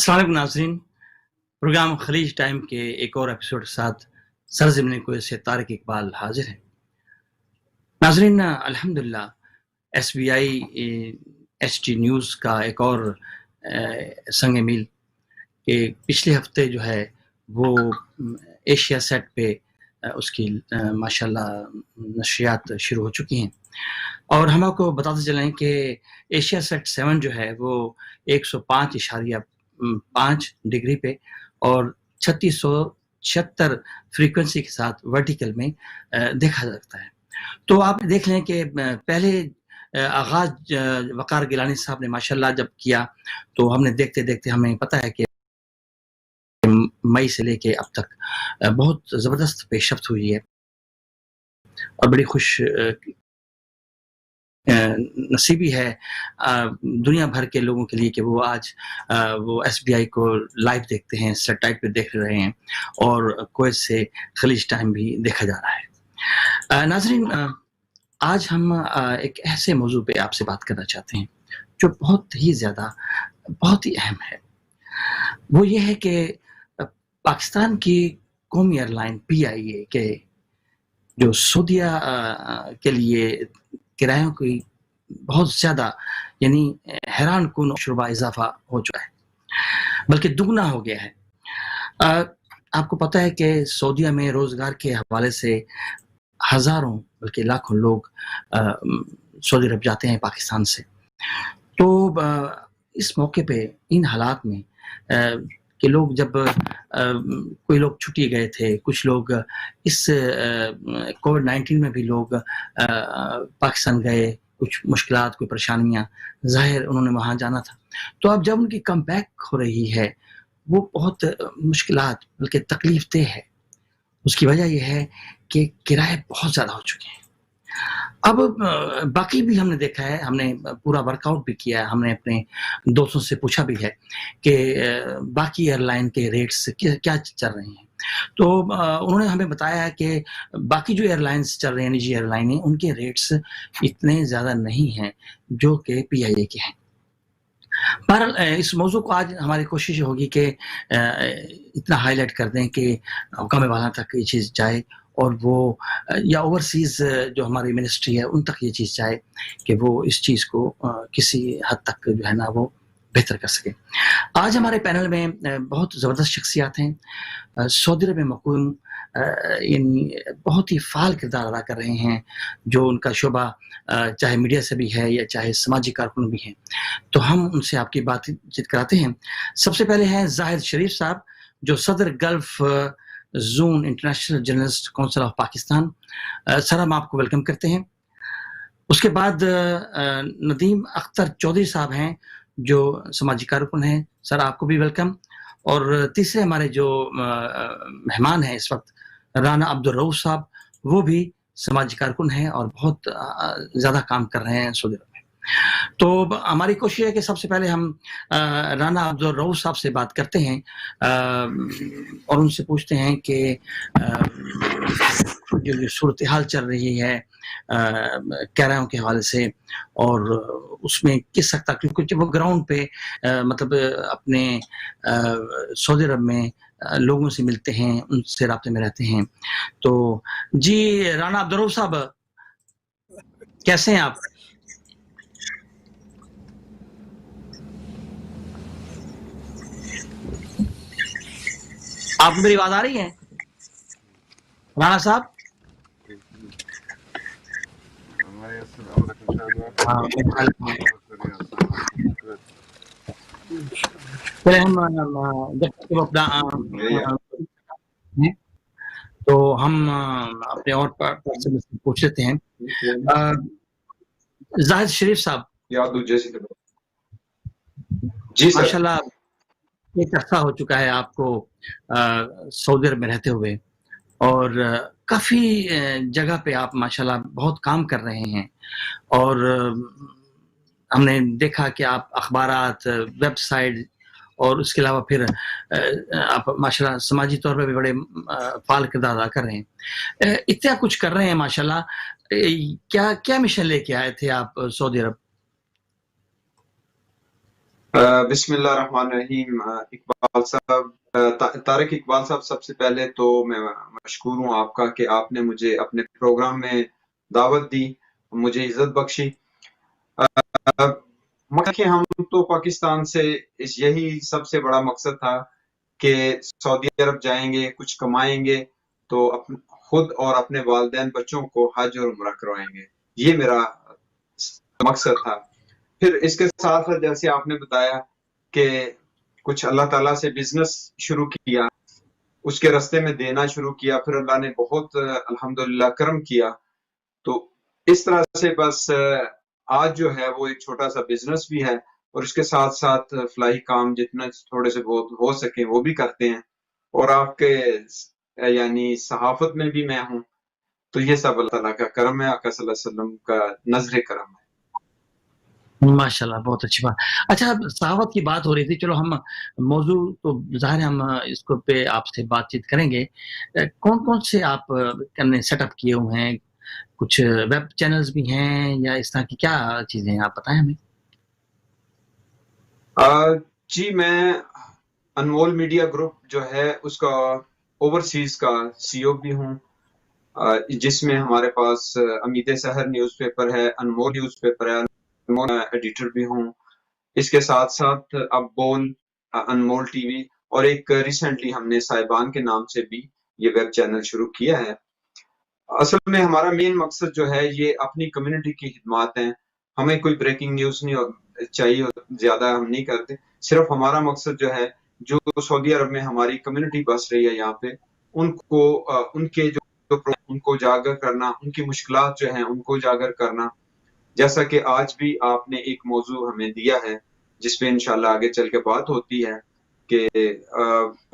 السلام علیکم ناظرین، پروگرام خلیج ٹائم کے ایک اور ایپیسوڈ کے ساتھ سرزمین کویت سے طارق اقبال حاضر ہیں۔ ناظرین، الحمدللہ S B I H T news کا ایک اور سنگ میل کہ پچھلے ہفتے جو ہے وہ ایشیا سیٹ پہ اس کی ماشاءاللہ نشریات شروع ہو چکی ہیں، اور ہم آپ کو بتاتے چلیں کہ ایشیا سیٹ 7 جو ہے وہ 105.5 ڈگری پہ اور 3676 فریکوینسی کے ساتھ ورٹیکل میں دیکھا جاتا ہے۔ تو آپ دیکھ لیں کہ پہلے آغاز وقار گیلانی صاحب نے ماشاءاللہ جب کیا تو ہم نے دیکھتے دیکھتے ہمیں پتہ ہے کہ مئی سے لے کے اب تک بہت زبردست پیش رفت ہوئی ہے، اور بڑی خوش نصیبی ہے دنیا بھر کے لوگوں کے لیے کہ وہ آج وہ ایس بی آئی کو لائیو دیکھتے ہیں، سیٹلائٹ پہ دیکھ رہے ہیں، اور کویت سے خلیج ٹائم بھی دیکھا جا رہا ہے۔ ناظرین، آج ہم ایک ایسے موضوع پہ آپ سے بات کرنا چاہتے ہیں جو بہت ہی زیادہ بہت ہی اہم ہے۔ وہ یہ ہے کہ پاکستان کی قومی ایئر لائن پی آئی اے کے جو سعودیہ کے لیے کرایوں کی بہت زیادہ یعنی حیران کن شعبہ اضافہ ہو چکا ہے، بلکہ دگنا ہو گیا ہے۔ آپ کو پتہ ہے کہ سعودیہ میں روزگار کے حوالے سے ہزاروں بلکہ لاکھوں لوگ سعودی عرب جاتے ہیں پاکستان سے۔ تو اس موقع پہ ان حالات میں کہ لوگ جب کوئی لوگ چھٹی گئے تھے، کچھ لوگ اس کووڈ-19 میں بھی لوگ پاکستان گئے، کچھ مشکلات، کوئی پریشانیاں، ظاہر انہوں نے وہاں جانا تھا۔ تو اب جب ان کی کم بیک ہو رہی ہے وہ بہت مشکلات بلکہ تکلیف دہ ہے۔ اس کی وجہ یہ ہے کہ کرائے بہت زیادہ ہو چکے ہیں۔ اب باقی بھی ہم نے دیکھا ہے، ہم نے پورا ورک آؤٹ بھی کیا ہے، ہم نے اپنے دوستوں سے پوچھا بھی ہے کہ باقی ایئر لائن کے ریٹس کیا چل رہے ہیں۔ تو انہوں نے ہمیں بتایا ہے کہ باقی جو ایئر لائنس چل رہے ہیں، نجی ایئر لائنیں، ان کے ریٹس اتنے زیادہ نہیں ہیں جو کہ پی آئی اے کے ہیں۔ بہرحال اس موضوع کو آج ہماری کوشش ہوگی کہ اتنا ہائی لائٹ کر دیں کہ حکام والا تک یہ چیز جائے، اور وہ یا اوورسیز جو ہماری منسٹری ہے ان تک یہ چیز جائے کہ وہ اس چیز کو کسی حد تک جو ہے نا وہ بہتر کر سکے۔ آج ہمارے پینل میں بہت زبردست شخصیات ہیں، سعودی عرب میں مقیم یعنی بہت ہی فعال کردار ادا کر رہے ہیں، جو ان کا شعبہ چاہے میڈیا سے بھی ہے یا چاہے سماجی کارکن بھی ہیں۔ تو ہم ان سے آپ کی بات چیت کراتے ہیں۔ سب سے پہلے ہیں زاہد شریف صاحب، جو صدر Gulf Zone International Journalist Council of Pakistan. Sir, ہم آپ کو ویلکم کرتے ہیں۔ اس کے بعد ندیم اختر چودھری صاحب ہیں جو سماجی کارکن ہیں، سر آپ کو بھی ویلکم۔ اور تیسرے ہمارے جو مہمان ہیں اس وقت رانا عبدالرؤف صاحب، وہ بھی سماجی کارکن ہیں اور بہت زیادہ کام کر رہے ہیں سعودی عرب میں۔ تو ہماری کوشش ہے کہ سب سے پہلے ہم رانا عبدالرؤف صاحب سے بات کرتے ہیں اور ان سے پوچھتے ہیں کہ جو صورتحال چل رہی ہے کرایوں کے حوالے سے، اور اس میں کس حد تک، کیونکہ وہ گراؤنڈ پہ مطلب اپنے سعودی عرب میں لوگوں سے ملتے ہیں، ان سے رابطے میں رہتے ہیں۔ تو جی رانا عبدالرؤف صاحب، کیسے ہیں آپ؟ آپ میری آواز آ رہی ہے رانا صاحب؟ پہلے ہم جب اپنا تو ہم اپنے اور پرسن سے پوچھ لیتے ہیں۔ زاہد شریف صاحب، جی سر، ماشاءاللہ ایک عرصہ ہو چکا ہے آپ کو سعودی عرب میں رہتے ہوئے، اور کافی جگہ پہ آپ ماشاءاللہ بہت کام کر رہے ہیں، اور ہم نے دیکھا کہ آپ اخبارات، ویب سائٹ، اور اس کے علاوہ پھر آپ ماشاءاللہ سماجی طور پہ بھی بڑے فعال کردار ادا کر رہے ہیں، اتنا کچھ کر رہے ہیں ماشاءاللہ۔ کیا مشن لے کے آئے تھے آپ سعودی عرب؟ بسم اللہ الرحمن الرحیم. اقبال صاحب، طارق اقبال صاحب، سب سے پہلے تو میں مشکور ہوں آپ کا کہ آپ نے مجھے اپنے پروگرام میں دعوت دی، مجھے عزت بخشی. مگر کہ ہم تو پاکستان سے یہی سب سے بڑا مقصد تھا کہ سعودی عرب جائیں گے، کچھ کمائیں گے تو خود اور اپنے والدین بچوں کو حج اور عمرہ کروائیں گے. یہ میرا مقصد تھا. پھر اس کے ساتھ جیسے آپ نے بتایا کہ کچھ اللہ تعالیٰ سے بزنس شروع کیا، اس کے رستے میں دینا شروع کیا، پھر اللہ نے بہت الحمدللہ کرم کیا. تو اس طرح سے بس آج جو ہے وہ ایک چھوٹا سا بزنس بھی ہے، اور اس کے ساتھ ساتھ فلاحی کام جتنا تھوڑے سے بہت ہو سکے وہ بھی کرتے ہیں. اور آپ کے یعنی صحافت میں بھی میں ہوں. تو یہ سب اللہ تعالیٰ کا کرم ہے، آقا صلی اللہ علیہ وسلم کا نظر کرم ہے. ماشاء اللہ، بہت اچھی بات. اچھا، اب صحافت کی بات ہو رہی تھی، چلو ہم موضوع تو ظاہر ہے ہم اس کو پہ آپ سے بات چیت کریں گے. کون کون سے آپ نے سیٹ اپ کیے ہوئے ہیں؟ کچھ ویب چینلز بھی ہیں یا اس طرح کی کیا چیزیں ہیں، آپ بتائیں ہمیں. جی، میں انمول میڈیا گروپ جو ہے اس کا اوورسیز کا سی او بھی ہوں، جس میں ہمارے پاس امید سحر نیوز پیپر ہے، انمول نیوز پیپر ہے، انمول ایڈیٹر بھی ہوں. اس کے ساتھ ساتھ اب بول، انمول ٹی وی، اور ایک ریسنٹلی ہم نے صاحبان کے نام سے بھی یہ ویب چینل شروع کیا ہے. اصل میں ہمارا مین مقصد جو ہے یہ اپنی کمیونٹی کی خدمات ہیں. ہمیں کوئی بریکنگ نیوز نہیں چاہیے، زیادہ ہم نہیں کرتے. صرف ہمارا مقصد جو ہے، جو سعودی عرب میں ہماری کمیونٹی بس رہی ہے یہاں پہ، ان کو ان کے جو ان کو اجاگر کرنا، ان کی مشکلات جو ہیں ان کو اجاگر کرنا. جیسا کہ آج بھی آپ نے ایک موضوع ہمیں دیا ہے جس پہ انشاءاللہ آگے چل کے بات ہوتی ہے کہ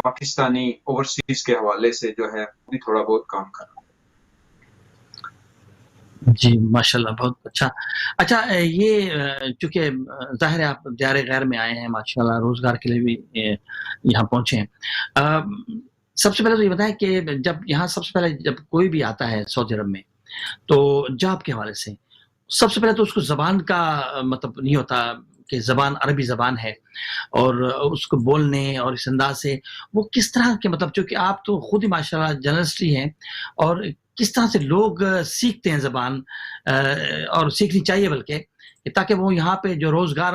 پاکستانی اوورسیز کے حوالے سے جو ہے بھی تھوڑا بہت کام کرنا. جی ماشاءاللہ، بہت اچھا. اچھا، یہ چونکہ ظاہر ہے آپ دیار غیر میں آئے ہیں، ماشاءاللہ روزگار کے لیے بھی یہاں پہنچے ہیں. سب سے پہلے تو یہ بتائیں کہ جب یہاں سب سے پہلے جب کوئی بھی آتا ہے سعودی عرب میں، تو جاب کے حوالے سے سب سے پہلے تو اس کو زبان کا مطلب نہیں ہوتا کہ زبان عربی زبان ہے، اور اس کو بولنے اور اس انداز سے وہ کس طرح کے مطلب، چونکہ آپ تو خود ہی ماشاءاللہ جرنلسٹ ہی ہیں، اور کس طرح سے لوگ سیکھتے ہیں زبان، اور سیکھنی چاہیے بلکہ، تاکہ وہ یہاں پہ جو روزگار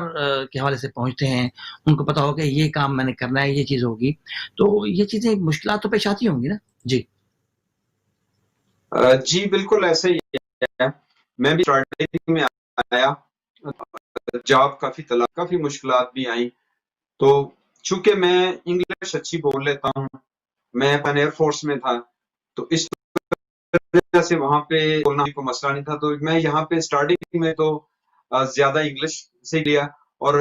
کے حوالے سے پہنچتے ہیں ان کو پتا ہو کہ یہ کام میں نے کرنا ہے، یہ چیز ہوگی. تو یہ چیزیں مشکلات تو پیش آتی ہوں گی نا. جی جی بالکل ایسے ہی ہے. میں بھی اسٹارٹنگ میں آیا، جاب کافی مشکلات بھی آئیں. تو چونکہ میں انگلش اچھی بول لیتا ہوں، میں اپن ایئر فورس میں تھا، تو اس وجہ سے وہاں پہ بولنا کوئی مسئلہ نہیں تھا. تو میں یہاں پہ اسٹارٹنگ میں تو زیادہ انگلش سے لیا. اور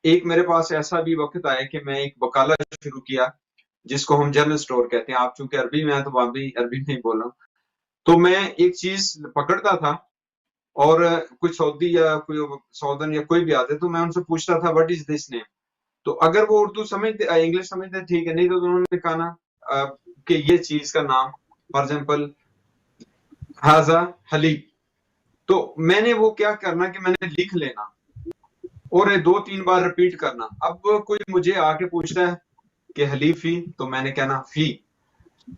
ایک میرے پاس ایسا بھی وقت آیا کہ میں ایک وکالت شروع کیا جس کو ہم جنرل سٹور کہتے ہیں. آپ چونکہ عربی میں ہیں تو وہاں بھی عربی میں ہی بول رہا ہوں. تو میں ایک چیز پکڑتا تھا، اور کوئی سعودی یا کوئی سعودن یا کوئی بھی آتے تو میں ان سے پوچھتا تھا واٹ از دس نیم. تو اگر وہ اردو سمجھتے، انگلش سمجھتے ٹھیک ہے، نہیں تو انہوں نے کہا نا کہ یہ چیز کا نام، فار ایگزامپل ہاذا حلیب. تو میں نے وہ کیا کرنا کہ میں نے لکھ لینا اور 2-3 بار ریپیٹ کرنا. اب کوئی مجھے آ کے پوچھتا ہے کہ حلیب فی، تو میں نے کہنا فی.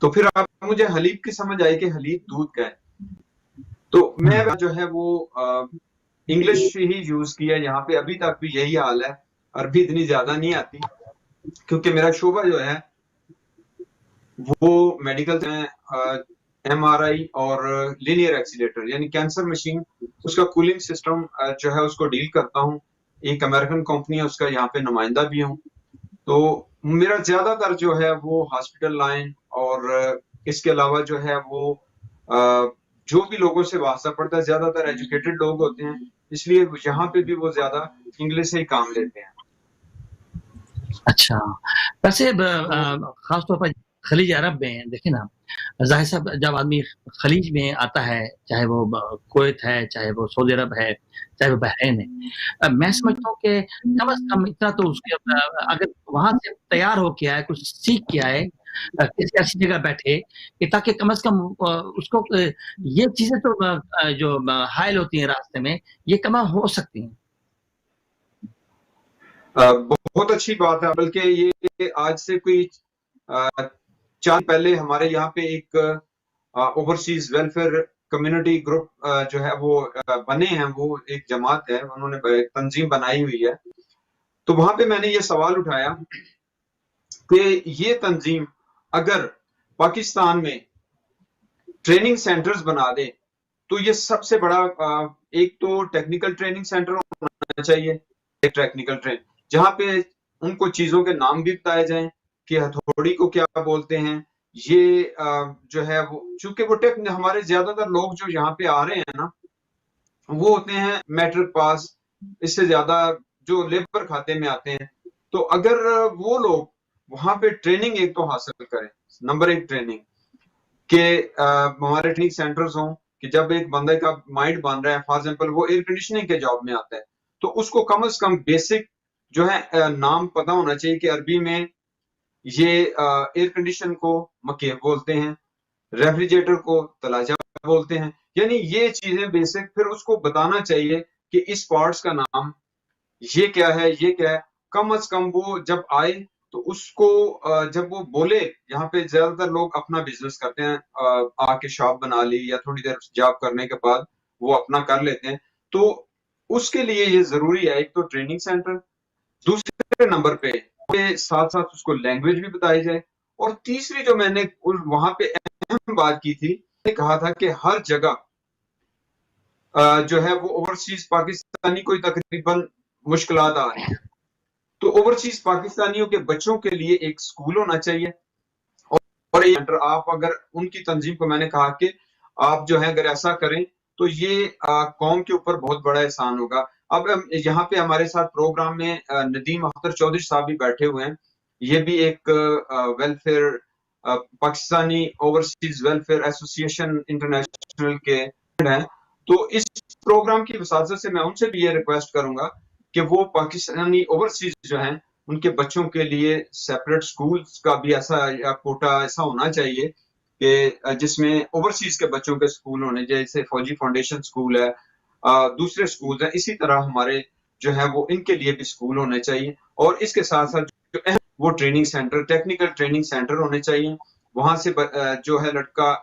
تو پھر اب مجھے حلیب کی سمجھ آئی کہ حلیب دودھ کا ہے. تو میں جو ہے وہ انگلش ہی یوز کیا یہاں پہ. ابھی تک بھی یہی حال ہے، عربی اتنی زیادہ نہیں آتی کیونکہ میرا شعبہ جو ہے وہ میڈیکل میں ایم آر آئی اور لینئر ایکسیلیٹر یعنی کینسر مشین، اس کا کولنگ سسٹم جو ہے اس کو ڈیل کرتا ہوں. ایک امریکن کمپنی ہے، اس کا یہاں پہ نمائندہ بھی ہوں. تو میرا زیادہ تر جو ہے وہ ہاسپٹل لائن، اور اس کے علاوہ جو ہے وہ جو بھی لوگوں سے واسطہ پڑتا ہے زیادہ تر ایجوکیٹڈ لوگ ہوتے ہیں، اس لیے یہاں پہ بھی وہ زیادہ انگلش سے ہی کام لیتے ہیں. اچھا، ویسے خاص طور پر خلیج عرب میں دیکھیں نا، ظاہر صاحب جب آدمی خلیج میں آتا ہے، چاہے وہ کویت ہے، چاہے وہ سعودی عرب ہے، چاہے وہ بحرین ہے، میں سمجھتا ہوں کہ کم از کم اتنا تو اس کے اگر وہاں سے تیار ہو کے آئے، کچھ سیکھ کے آئے، کسی ایسی جگہ بیٹھے کہ تاکہ کم از کم اس کو یہ چیزیں تو جو حائل ہوتی ہیں راستے میں، یہ کم ہو سکتی ہیں. بہت اچھی بات ہے، بلکہ یہ آج سے کوئی 4 پہلے ہمارے یہاں پہ ایک اوورسیز ویلفیئر کمیونٹی گروپ جو ہے وہ بنے ہیں، وہ ایک جماعت ہے، انہوں نے ایک تنظیم بنائی ہوئی ہے. تو وہاں پہ میں نے یہ سوال اٹھایا کہ یہ تنظیم اگر پاکستان میں ٹریننگ سینٹرز بنا دے تو یہ سب سے بڑا ایک تو ٹیکنیکل ٹریننگ سینٹر ہونا چاہیے، ایک ٹیکنیکل ٹرین جہاں پہ ان کو چیزوں کے نام بھی بتائے جائیں کہ ہتھوڑی کو کیا بولتے ہیں. یہ جو ہے وہ چونکہ وہ ہمارے زیادہ تر لوگ جو یہاں پہ آ رہے ہیں نا وہ ہوتے ہیں میٹرک پاس، اس سے زیادہ جو لیبر کھاتے میں آتے ہیں. تو اگر وہ لوگ وہاں پہ ٹریننگ ایک تو حاصل کریں، نمبر 1 ٹریننگ کہ ہمارے ٹریننگ سینٹرز ہوں کہ جب ایک بندے کا مائنڈ بن رہا ہے، فار ایگزامپل وہ ایئر کنڈیشننگ کے جاب میں آتا ہے تو اس کو کم از کم بیسک جو ہے نام پتا ہونا چاہیے کہ عربی میں یہ ایئر کنڈیشن کو مکیف بولتے ہیں، ریفریجریٹر کو تلاجہ بولتے ہیں. یعنی یہ چیزیں بیسک پھر اس کو بتانا چاہیے کہ اس پارٹس کا نام یہ کیا ہے، یہ کیا ہے. کم از کم وہ جب آئے تو اس کو جب وہ بولے، یہاں پہ زیادہ تر لوگ اپنا بزنس کرتے ہیں، آ کے شاپ بنا لی یا تھوڑی دیر جاب کرنے کے بعد وہ اپنا کر لیتے ہیں. تو اس کے لیے یہ ضروری ہے ایک تو ٹریننگ سینٹر، دوسرے نمبر پہ ساتھ ساتھ اس کو لینگویج بھی بتائی جائے. اور تیسری جو میں نے وہاں پہ اہم بات کی تھی، میں نے کہا تھا کہ ہر جگہ جو ہے وہ اوورسیز پاکستانی کوئی تقریباً مشکلات آ رہی ہیں تو اوورسیز پاکستانیوں کے بچوں کے لیے ایک سکول ہونا چاہیے. اور آپ اگر ان کی تنظیم کو میں نے کہا کہ آپ جو ہے اگر ایسا کریں تو یہ قوم کے اوپر بہت بڑا احسان ہوگا. اب یہاں پہ ہمارے ساتھ پروگرام میں ندیم اختر چودھری صاحب بھی بیٹھے ہوئے ہیں، یہ بھی ایک ویلفیئر پاکستانی اوورسیز ویلفیئر ایسوسی ایشن انٹرنیشنل کے ہیں. تو اس پروگرام کی وساطت سے میں ان سے بھی یہ ریکویسٹ کروں گا کہ وہ پاکستانی اوورسیز جو ہیں ان کے بچوں کے لیے سیپریٹ سکولز کا بھی ایسا کوٹا ایسا ہونا چاہیے کہ جس میں اوورسیز کے بچوں کے سکول ہونے، جیسے فوجی فاؤنڈیشن سکول ہے، دوسرے سکول ہیں، اسی طرح ہمارے جو ہے وہ ان کے لیے بھی سکول ہونے چاہیے. اور اس کے ساتھ ساتھ جو اہم وہ training centre, technical training centre ہونے چاہیے. وہاں سے جو ہے لڑکا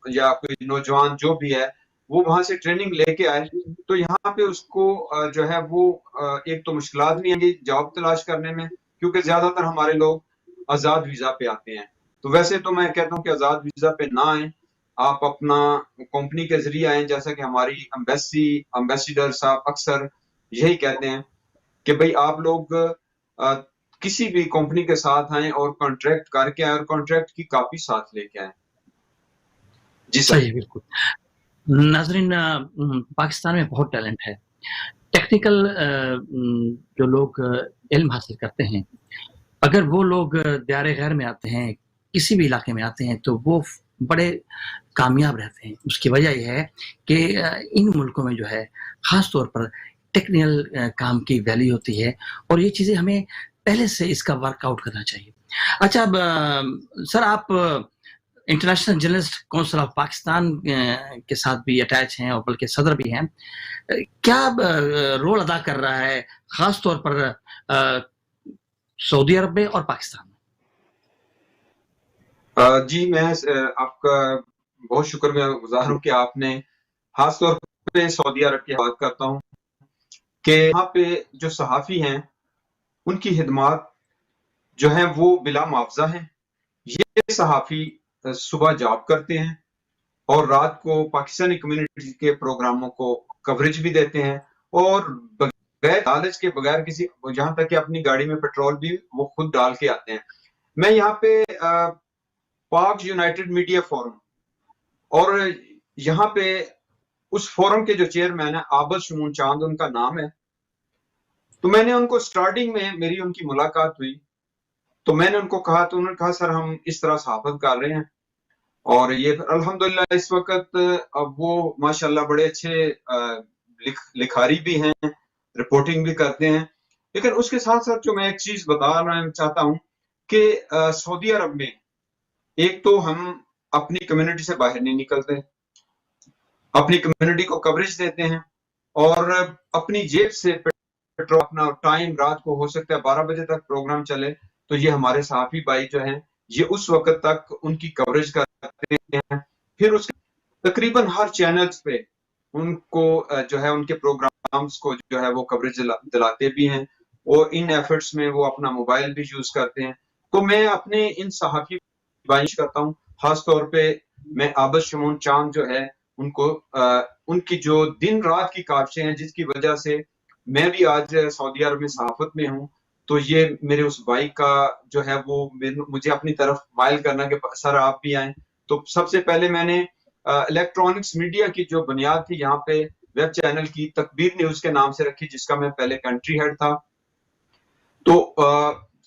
یا کوئی نوجوان جو بھی ہے وہ وہاں سے ٹریننگ لے کے آئے تو یہاں پہ اس کو جو ہے وہ ایک تو مشکلات نہیں آئیں گی جاب تلاش کرنے میں، کیونکہ زیادہ تر ہمارے لوگ آزاد ویزا پہ آتے ہیں. تو ویسے تو میں کہتا ہوں کہ آزاد ویزا پہ نہ آئیں، آپ اپنا کمپنی کے ذریعے آئیں، جیسا کہ ہماری امبیسیڈر صاحب اکثر یہی کہتے ہیں کہ بھئی آپ لوگ کسی بھی کمپنی کے ساتھ آئیں اور کانٹریکٹ کر کے آئیں اور کانٹریکٹ کی کاپی ساتھ لے کے آئیں. جی سر. صحیح، بالکل. ناظرین، پاکستان میں بہت ٹیلنٹ ہے. ٹیکنیکل جو لوگ علم حاصل کرتے ہیں، اگر وہ لوگ دیار غیر میں آتے ہیں، کسی بھی علاقے میں آتے ہیں تو وہ بڑے کامیاب رہتے ہیں. اس کی وجہ یہ ہے کہ ان ملکوں میں جو ہے خاص طور پر ٹیکنیکل کام کی ویلیو ہوتی ہے اور یہ چیزیں ہمیں پہلے سے اس کا ورک آؤٹ کرنا چاہیے. اچھا، اب سر آپ international Journalist Council of Pakistan کے ساتھ بھی اٹیچ ہیں اور بلکہ صدر بھی ہیں. کیا رول ادا کر رہا ہے خاص طور پر سعودی عرب میں اور پاکستان میں؟ جی، میں آپ کا بہت شکر گزار ہوں کہ آپ نے خاص طور پہ سعودی عرب کی بات کرتا ہوں کہ یہاں پہ جو صحافی ہیں ان کی خدمات جو ہیں وہ بلا معاوضہ ہیں. یہ صحافی صبح جاب کرتے ہیں اور رات کو پاکستانی کمیونٹی کے پروگراموں کو کوریج بھی دیتے ہیں اور بغیر لالچ کے، بغیر کسی، جہاں تک کہ اپنی گاڑی میں پیٹرول بھی وہ خود ڈال کے آتے ہیں. میں یہاں پہ پاک یونائٹڈ میڈیا فورم اور یہاں پہ اس فورم کے جو چیئرمین ہیں عابد شمون چاند ان کا نام ہے، تو میں نے ان کو سٹارٹنگ میں میری ان کی ملاقات ہوئی تو میں نے ان کو کہا، تو انہوں نے کہا سر ہم اس طرح صحافت کر رہے ہیں اور یہ الحمدللہ اس وقت اب وہ ماشاءاللہ بڑے اچھے لکھاری بھی ہیں، رپورٹنگ بھی کرتے ہیں. لیکن اس کے ساتھ ساتھ جو میں ایک چیز بتانا چاہتا ہوں کہ سعودی عرب میں ایک تو ہم اپنی کمیونٹی سے باہر نہیں نکلتے، اپنی کمیونٹی کو کوریج دیتے ہیں اور اپنی جیب سے اپنا ٹائم رات کو ہو سکتا ہے 12 بجے تک پروگرام چلے، تو یہ ہمارے صحافی بھائی جو ہیں یہ اس وقت تک ان کی کوریج کرتے ہیں. پھر اس تقریباً ہر چینلز پہ ان کو جو ہے ان کے پروگرامز کو جو ہے وہ کوریج دلاتے بھی ہیں، اور ان ایفرٹس میں وہ اپنا موبائل بھی یوز کرتے ہیں. تو میں اپنے ان صحافی بھائی کرتا ہوں، خاص طور پہ میں عابد شمون چاند جو ہے ان کو ان کی جو دن رات کی کاوشیں ہیں جس کی وجہ سے میں بھی آج سعودی عرب میں صحافت میں ہوں، تو یہ میرے اس بھائی کا جو ہے وہ مجھے اپنی طرف مائل کرنا کہ سر آپ بھی آئیں. تو سب سے پہلے میں نے الیکٹرانکس میڈیا کی جو بنیاد تھی یہاں پہ ویب چینل کی تکبیر نیوز کے نام سے رکھی، جس کا میں پہلے کنٹری ہیڈ تھا. تو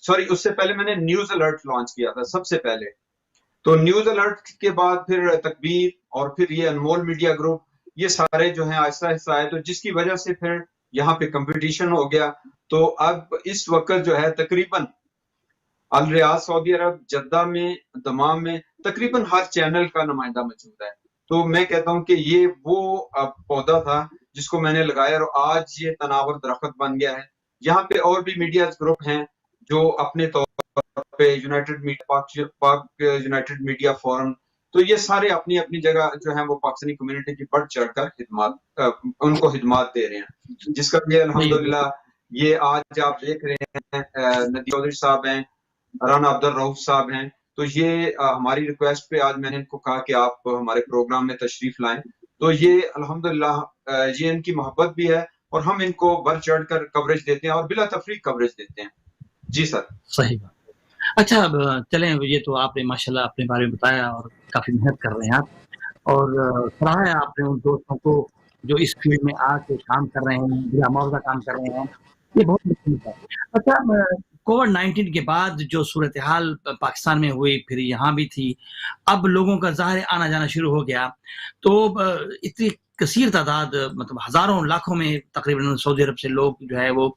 سوری اس سے پہلے میں نے نیوز الرٹ لانچ کیا تھا سب سے پہلے. تو نیوز الرٹ کے بعد پھر تکبیر اور پھر یہ انمول میڈیا گروپ، یہ سارے جو ہیں آہستہ آہستہ آئے، تو جس کی وجہ سے پھر یہاں پہ کمپٹیشن ہو گیا. تو اب اس وقت جو ہے تقریباً الریاض سعودی عرب، جدہ میں، دمام میں تقریباً ہر چینل کا نمائندہ موجود ہے. تو میں کہتا ہوں کہ یہ وہ پودا تھا جس کو میں نے لگایا اور آج یہ تناور درخت بن گیا ہے. یہاں پہ اور بھی میڈیا گروپ ہیں جو اپنے طور پہ یونائٹڈ میڈیا پاک یونائٹڈ میڈیا فورم، تو یہ سارے اپنی اپنی جگہ جو ہیں وہ پاکستانی کمیونٹی کی بڑھ چڑھ کر خدمات ان کو خدمات دے رہے ہیں، جس کا یہ الحمدللہ یہ آج آپ دیکھ رہے ہیں ندی چودھری صاحب ہیں، رانا عبد الرؤف صاحب ہیں. تو یہ ہماری ریکویسٹ پہ آج میں نے ان کو کہا کہ آپ ہمارے پروگرام میں تشریف لائیں. تو یہ الحمدللہ یہ ان کی محبت بھی ہے اور ہم ان کو بڑھ چڑھ کر کوریج دیتے ہیں اور بلا تفریق کوریج دیتے ہیں. جی سر. صحیح بات. اچھا چلیں، یہ تو آپ نے ماشاءاللہ اپنے بارے میں بتایا اور کافی محنت کر رہے ہیں آپ، اور سراہا ہے آپ نے ان دوستوں کو جو اس فیلڈ میں آ کے کام کر رہے ہیں، بلا معاوضہ کام کر رہے ہیں، یہ بہت مفید ہے. اچھا کووڈ-19 کے بعد جو صورتحال پاکستان میں ہوئی، پھر یہاں بھی تھی، اب لوگوں کا ظاہر آنا جانا شروع ہو گیا، تو اتنی کثیر تعداد، مطلب ہزاروں لاکھوں میں تقریباً سعودی عرب سے لوگ جو ہے وہ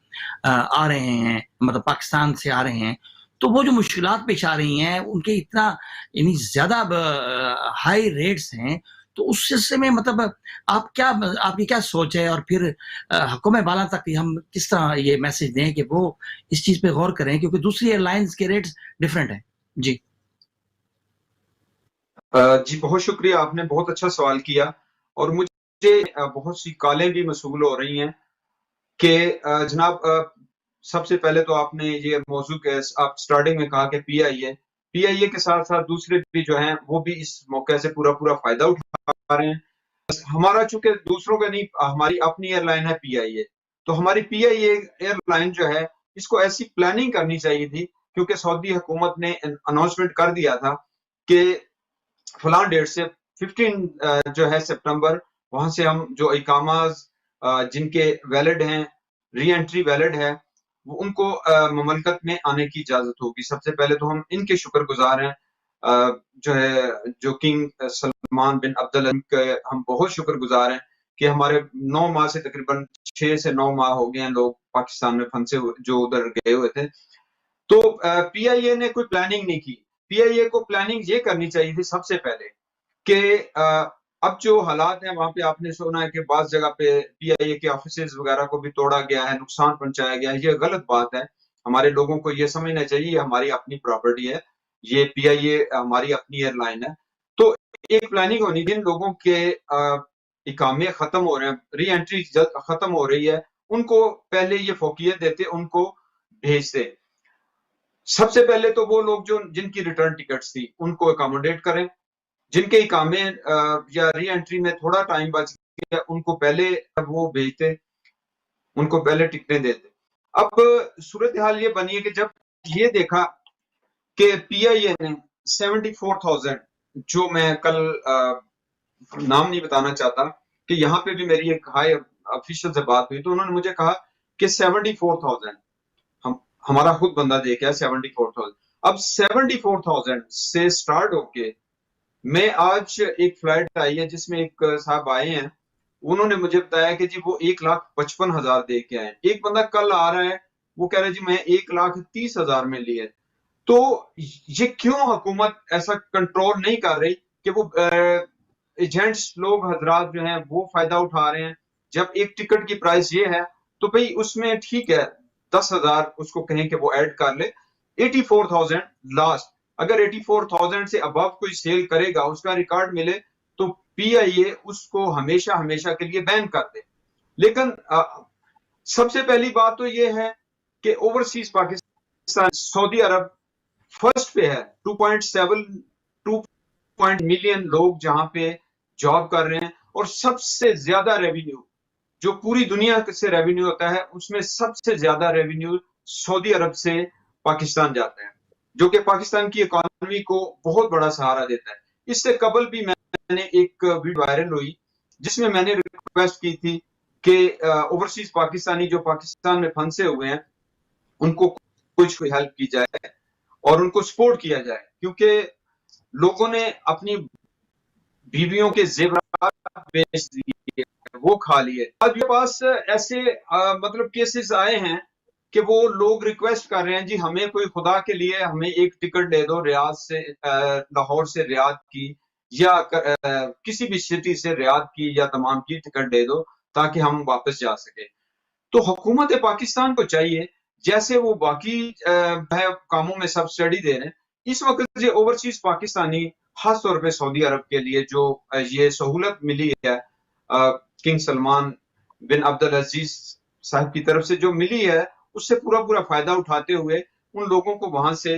آ رہے ہیں، مطلب پاکستان سے آ رہے ہیں. تو وہ جو مشکلات پیش آ رہی ہیں ان کے اتنا یعنی زیادہ ہائی ریٹس ہیں، تو اس سلسلے میں مطلب آپ کی کیا سوچ ہے، اور پھر حکومت بالا تک ہم کس طرح یہ میسج دیں کہ وہ اس چیز پہ غور کریں، کیونکہ دوسری ایئر لائنز کے ریٹس ڈیفرنٹ ہیں. جی جی بہت شکریہ، آپ نے بہت اچھا سوال کیا، اور مجھے بہت سی کالیں بھی موصول ہو رہی ہیں کہ جناب سب سے پہلے تو آپ نے یہ موضوع کے آپ سٹارٹنگ میں کہا کہ پی آئی اے کے ساتھ ساتھ دوسرے بھی جو ہیں وہ بھی اس موقع سے پورا فائدہ اٹھا رہے ہیں. ہمارا چونکہ دوسروں کا نہیں، ہماری اپنی ایئر لائن ہے پی آئی اے، تو ہماری پی آئی اے ایئر لائن جو ہے اس کو ایسی پلاننگ کرنی چاہیے تھی، کیونکہ سعودی حکومت نے اناؤنسمنٹ کر دیا تھا کہ فلاں ڈیٹ سے 15 جو ہے سپٹمبر، وہاں سے ہم جو اقامات جن کے ویلڈ ہیں، ری انٹری ویلڈ ہے، وہ ان کو مملکت میں آنے کی اجازت ہوگی. سب سے پہلے تو ہم ان کے شکر گزار ہیں، جو کنگ سلمان بن عبدالعزیز کے ہم بہت شکر گزار ہیں کہ ہمارے 9 ماہ سے تقریباً 6 سے 9 ماہ ہو گئے ہیں لوگ پاکستان میں پھنسے جو ادھر گئے ہوئے تھے. تو پی آئی اے نے کوئی پلاننگ نہیں کی. پی آئی اے کو پلاننگ یہ کرنی چاہیے تھی سب سے پہلے کہ اب جو حالات ہیں وہاں پہ آپ نے سنا ہے کہ بعض جگہ پہ پی آئی اے کے آفیسز وغیرہ کو بھی توڑا گیا ہے، نقصان پہنچایا گیا ہے. یہ غلط بات ہے. ہمارے لوگوں کو یہ سمجھنا چاہیے یہ ہماری اپنی پراپرٹی ہے، یہ پی آئی اے ہماری اپنی ایئر لائن ہے. تو ایک پلاننگ ہونی، جن لوگوں کے اقامے ختم ہو رہے ہیں، ری انٹری ختم ہو رہی ہے، ان کو پہلے یہ فوقیت دیتے، ان کو بھیجتے. سب سے پہلے تو وہ لوگ جن کی ریٹرن ٹکٹس تھی ان کو اکاموڈیٹ کریں، جن کے اقامے یا ری انٹری میں تھوڑا ٹائم بچ گیا ان کو پہلے وہ بھیجتے، ان کو پہلے ٹکٹیں دیتے. اب صورتحال یہ بنی ہے کہ جب یہ دیکھا کہ پی آئی اے نے 74,000، جو میں کل نام نہیں بتانا چاہتا کہ یہاں پہ بھی میری ایک ہائی آفیشل سے بات ہوئی، تو انہوں نے مجھے کہا کہ 74,000 ہمارا خود بندہ دیکھا ہے 74,000. اب 74,000 سے سٹارٹ ہو کے میں آج ایک فلائٹ آئی ہے جس میں ایک صاحب آئے ہیں، انہوں نے مجھے بتایا کہ جی وہ 1,55,000 دے کے آئے. ایک بندہ کل آ رہا ہے وہ کہہ رہے جی میں 1,30,000 میں لیے. تو یہ کیوں حکومت ایسا کنٹرول نہیں کر رہی کہ وہ ایجنٹس لوگ حضرات جو ہیں وہ فائدہ اٹھا رہے ہیں، جب ایک ٹکٹ کی پرائس یہ ہے تو بھئی اس میں ٹھیک ہے 10,000 اس کو کہیں کہ وہ ایڈ کر لے, 84,000 لاسٹ. اگر 84,000 سے ابو کوئی سیل کرے گا, اس کا ریکارڈ ملے, تو پی آئی اے اس کو ہمیشہ ہمیشہ کے لیے بین کر دے. لیکن سب سے پہلی بات تو یہ ہے کہ اوورسیز پاکستان, سعودی عرب فرسٹ پہ ہے. 2.7 ملین لوگ جہاں پہ جاب کر رہے ہیں, اور سب سے زیادہ ریونیو جو پوری دنیا سے ریونیو ہوتا ہے, اس میں سب سے زیادہ ریونیو سعودی عرب سے پاکستان جاتا ہے, جو کہ پاکستان کی اکانومی کو بہت بڑا سہارا دیتا ہے. اس سے قبل بھی میں نے ایک ویڈیو وائرل ہوئی جس میں نے ریکویسٹ کی تھی کہ اوورسیز پاکستانی جو پاکستان میں پھنسے ہوئے ہیں ان کو کچھ کوئی ہیلپ کی جائے اور ان کو سپورٹ کیا جائے, کیونکہ لوگوں نے اپنی بیویوں کے زیورات بیچ دیے, وہ کھا لیے. آج میرے پاس ایسے مطلب کیسز آئے ہیں کہ وہ لوگ ریکویسٹ کر رہے ہیں, جی ہمیں کوئی خدا کے لیے ہمیں ایک ٹکٹ دے دو ریاض سے, لاہور سے ریاض کی, یا کسی بھی سٹی سے ریاض کی یا دمام کی ٹکٹ دے دو تاکہ ہم واپس جا سکیں. تو حکومت پاکستان کو چاہیے جیسے وہ باقی کاموں میں سبسڈی دے رہے ہیں, اس وقت یہ اوورسیز پاکستانی خاص طور پہ سعودی عرب کے لیے جو یہ سہولت ملی ہے کنگ سلمان بن عبدالعزیز صاحب کی طرف سے جو ملی ہے, اس سے پورا فائدہ اٹھاتے ہوئے ان لوگوں کو وہاں سے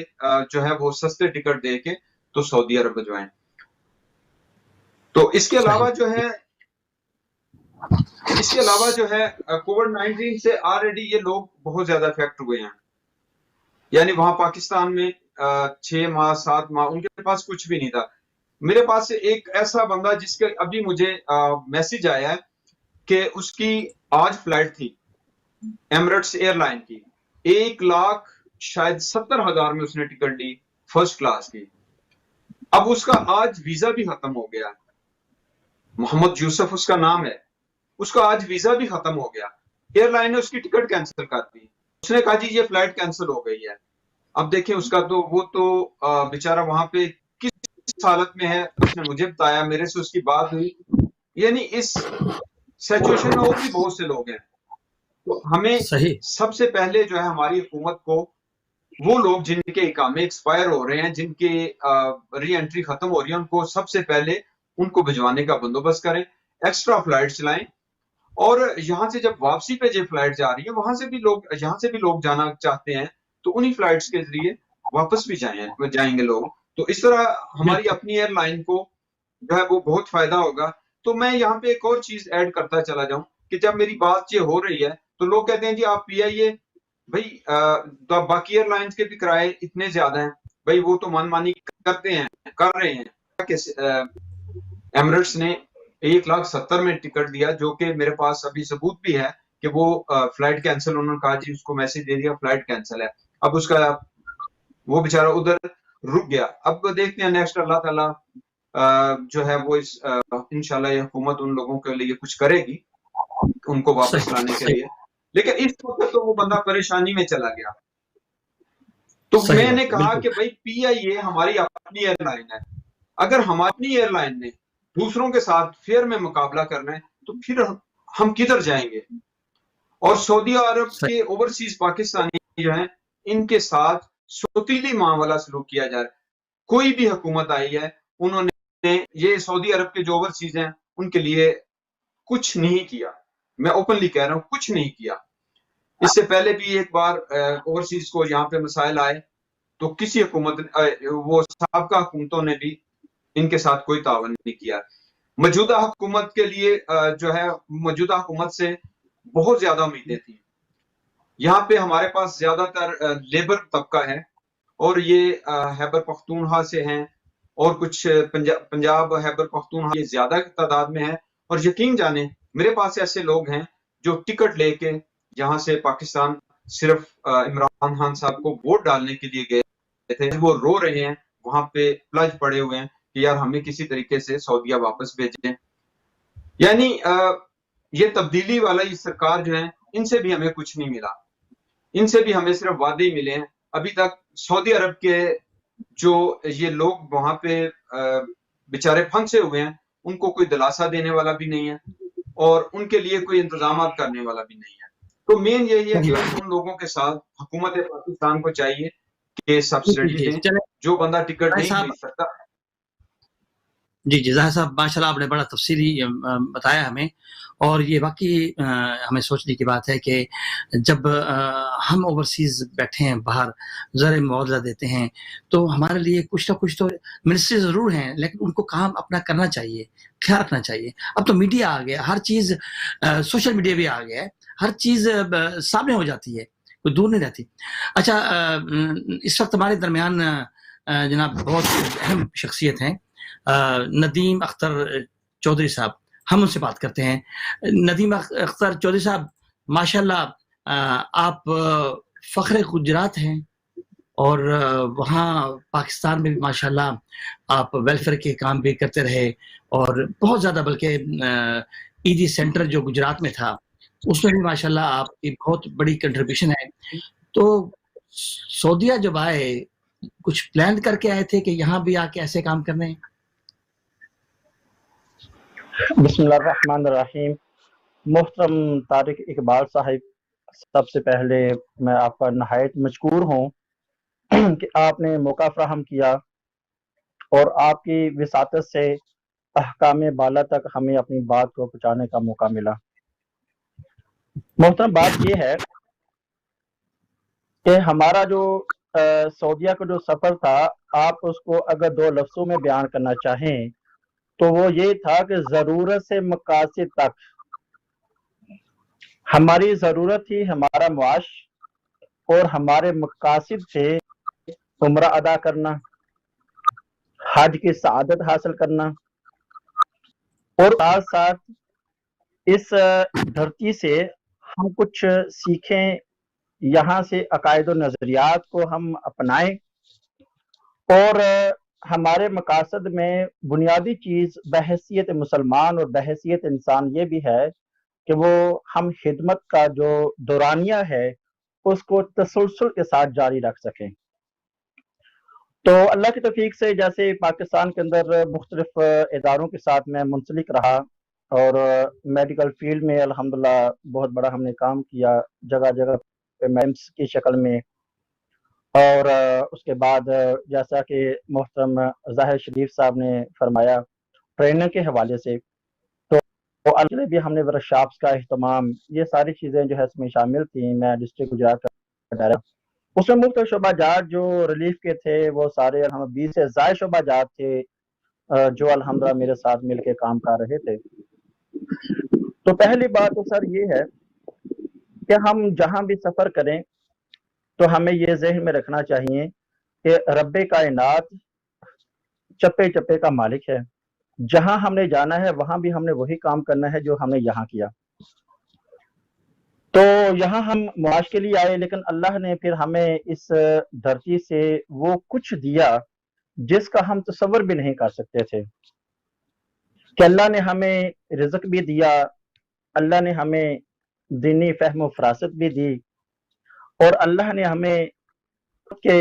جو ہے وہ سستے ٹکٹ دے کے تو سعودی عرب بھجوائیں. تو اس کے علاوہ جو ہے کووڈ-19 سے آلریڈی یہ لوگ بہت زیادہ افیکٹ ہوئے ہیں. یعنی وہاں پاکستان میں 6 ماہ 7 ماہ ان کے پاس کچھ بھی نہیں تھا. میرے پاس ایک ایسا بندہ جس کے ابھی مجھے میسج آیا ہے کہ اس کی آج فلائٹ تھی ایمریٹس ایئر لائن کی, 1,70,000 میں اس نے ٹکٹ لی فرسٹ کلاس کی. اب اس کا آج ویزا بھی ختم ہو گیا, محمد یوسف اس کا نام ہے, اس کا آج ویزا بھی ختم ہو گیا. ایئر لائن نے اس کی ٹکٹ کینسل کر دی, اس نے کہا جی یہ فلائٹ کینسل ہو گئی ہے. اب دیکھیں اس کا تو وہ تو بیچارہ وہاں پہ کس حالت میں ہے, اس نے مجھے بتایا, میرے سے اس کی بات ہوئی. یعنی اس سچویشن میں اور بھی بہت سے لوگ ہیں. تو ہمیں سب سے پہلے جو ہے ہماری حکومت کو وہ لوگ جن کے اقامے ایکسپائر ہو رہے ہیں, جن کی ری انٹری ختم ہو رہی ہے, ان کو سب سے پہلے ان کو بھجوانے کا بندوبست کریں, ایکسٹرا فلائٹ چلائیں. اور یہاں سے جب واپسی پہ جو فلائٹ جا رہی ہے وہاں سے بھی لوگ, یہاں سے بھی لوگ جانا چاہتے ہیں, تو انہی فلائٹس کے ذریعے واپس بھی جائیں گے لوگ. تو اس طرح ہماری اپنی ایئر لائن کو جو ہے وہ بہت فائدہ ہوگا. تو میں یہاں پہ ایک اور چیز ایڈ کرتا چلا جاؤں کہ جب میری بات یہ ہو رہی ہے تو لوگ کہتے ہیں جی آپ پی آئی اے بھائی باقی ایئر لائنز کے بھی کرائے اتنے زیادہ ہیں, بھائی وہ تو من مانی کر رہے ہیں. کہ ایمریٹس نے 1,70,000 میں ٹکٹ دیا, جو کہ میرے پاس ابھی ثبوت بھی ہے کہ وہ فلائٹ کینسل, انہوں نے کہا جی اس کو میسج دے دیا فلائٹ کینسل ہے. اب اس کا وہ بیچارہ ادھر رک گیا. اب دیکھتے ہیں نیکسٹ اللہ تعالیٰ جو ہے وہ انشاءاللہ یہ حکومت ان لوگوں کے لیے کچھ کرے گی ان کو واپس لانے کے لیے. لیکن اس وقت تو وہ بندہ پریشانی میں چلا گیا. تو میں نے کہا کہ بھائی پی آئی اے ہماری اپنی ایئر لائن ہے, اگر ہماری اپنی ایئر لائن نے دوسروں کے ساتھ فیئر میں مقابلہ کرنا ہے تو پھر ہم کدھر جائیں گے. اور سعودی عرب کے اوورسیز پاکستانی جو ہیں ان کے ساتھ سوتیلی ماں والا سلوک کیا جا رہا ہے. کوئی بھی حکومت آئی ہے انہوں نے یہ سعودی عرب کے جو اوورسیز ہیں ان کے لیے کچھ نہیں کیا. میں اوپنلی کہہ رہا ہوں کچھ نہیں کیا. اس سے پہلے بھی ایک بار اوورسیز کو یہاں پہ مسائل آئے تو کسی حکومت وہ سابقہ حکومتوں نے بھی ان کے ساتھ کوئی تعاون نہیں کیا. موجودہ حکومت کے لیے جو ہے موجودہ حکومت سے بہت زیادہ امیدیں تھیں. یہاں پہ ہمارے پاس زیادہ تر لیبر طبقہ ہے اور یہ خیبر پختونخوا سے ہیں اور کچھ پنجاب خیبر پختونخوا یہ زیادہ تعداد میں ہے. اور یقین جانیں میرے پاس ایسے لوگ ہیں جو ٹکٹ لے کے یہاں سے پاکستان صرف عمران خان صاحب کو ووٹ ڈالنے کے لیے گئے تھے, وہ رو رہے ہیں وہاں پہ پلج پڑے ہوئے ہیں کہ یار ہمیں کسی طریقے سے سعودیہ واپس بھیجیں. یعنی یہ تبدیلی والا یہ سرکار جو ہے ان سے بھی ہمیں کچھ نہیں ملا, ان سے بھی ہمیں صرف وعدے ہی ملے ہیں. ابھی تک سعودی عرب کے جو یہ لوگ وہاں پہ بیچارے پھنسے ہوئے ہیں ان کو کوئی دلاسا دینے والا بھی نہیں ہے اور ان کے لیے کوئی انتظامات کرنے والا بھی نہیں ہے. تو مین یہی ہے کہ ان لوگوں کے ساتھ حکومت پاکستان کو چاہیے کہ سبسڈی دیں، چلے جو بندہ ٹکٹ نہیں صاحب، خرید سکتا. جی ظاہر صاحب ماشاء اللہ آپ نے بڑا تفصیلی بتایا ہمیں، اور یہ واقعی ہمیں سوچنے کی بات ہے کہ جب ہم اوورسیز بیٹھے ہیں باہر زر معاوضہ دیتے ہیں تو ہمارے لیے کچھ نہ کچھ تو منسٹری ضرور ہیں، لیکن ان کو کام اپنا کرنا چاہیے، خیال رکھنا چاہیے. اب تو میڈیا آ گیا، ہر چیز سوشل میڈیا بھی آ گیا ہے، ہر چیز سامنے ہو جاتی ہے، کوئی دور نہیں رہتی. اچھا اس وقت ہمارے درمیان جناب بہت اہم شخصیت ہیں ندیم اختر چودھری صاحب، ہم ان سے بات کرتے ہیں. ندیم اختر چودھری صاحب ماشاءاللہ آپ فخر گجرات ہیں، اور وہاں پاکستان میں بھی ماشاءاللہ آپ ویلفیئر کے کام بھی کرتے رہے، اور بہت زیادہ، بلکہ ایدی سینٹر جو گجرات میں تھا اس میں بھی ماشاءاللہ آپ کی بہت بڑی کنٹریبیوشن ہے. تو سعودیہ جب آئے کچھ پلان کر کے آئے تھے کہ یہاں بھی آ کے ایسے کام کرنے ہیں؟ بسم اللہ الرحمن الرحیم. محترم طارق اقبال صاحب، سب سے پہلے میں آپ کا نہایت مشکور ہوں کہ آپ نے موقع فراہم کیا اور آپ کی وساطت سے احکام بالا تک ہمیں اپنی بات کو پہنچانے کا موقع ملا. محترم بات یہ ہے کہ ہمارا جو سعودیہ کا جو سفر تھا، آپ اس کو اگر 2 لفظوں میں بیان کرنا چاہیں تو وہ یہ تھا کہ ضرورت سے مقاصد تک. ہماری ضرورت تھی ہمارا معاش، اور ہمارے مقاصد تھے عمرہ ادا کرنا، حج کی سعادت حاصل کرنا، اور ساتھ ساتھ اس دھرتی سے ہم کچھ سیکھیں، یہاں سے عقائد و نظریات کو ہم اپنائیں. اور ہمارے مقاصد میں بنیادی چیز بحیثیت مسلمان اور بحیثیت انسان یہ بھی ہے کہ وہ ہم خدمت کا جو دورانیہ ہے اس کو تسلسل کے ساتھ جاری رکھ سکیں. تو اللہ کی توفیق سے جیسے پاکستان کے اندر مختلف اداروں کے ساتھ میں منسلک رہا، اور میڈیکل فیلڈ میں الحمدللہ بہت بڑا ہم نے کام کیا جگہ جگہ پہ میمس کی شکل میں. اور اس کے بعد جیسا کہ محترم ظاہر شریف صاحب نے فرمایا ٹریننگ کے حوالے سے، تو الگ بھی ہم نے ورکشاپس کا اہتمام، یہ ساری چیزیں جو ہے اس میں شامل تھیں. میں ڈسٹرکٹ گجرات کا ڈائریکٹر، اس میں مختلف شعبہ جات جو ریلیف کے تھے وہ سارے 20 سے زائد شعبہ جات تھے جو الحمدللہ میرے ساتھ مل کے کام کر رہے تھے. تو پہلی بات تو سر یہ ہے کہ ہم جہاں بھی سفر کریں تو ہمیں یہ ذہن میں رکھنا چاہیے کہ رب کائنات چپے چپے کا مالک ہے. جہاں ہم نے جانا ہے وہاں بھی ہم نے وہی کام کرنا ہے جو ہم نے یہاں کیا. تو یہاں ہم معاش کے لیے آئے، لیکن اللہ نے پھر ہمیں اس دھرتی سے وہ کچھ دیا جس کا ہم تصور بھی نہیں کر سکتے تھے. کہ اللہ نے ہمیں رزق بھی دیا، اللہ نے ہمیں دینی فہم و فراست بھی دی، اور اللہ نے ہمیں کے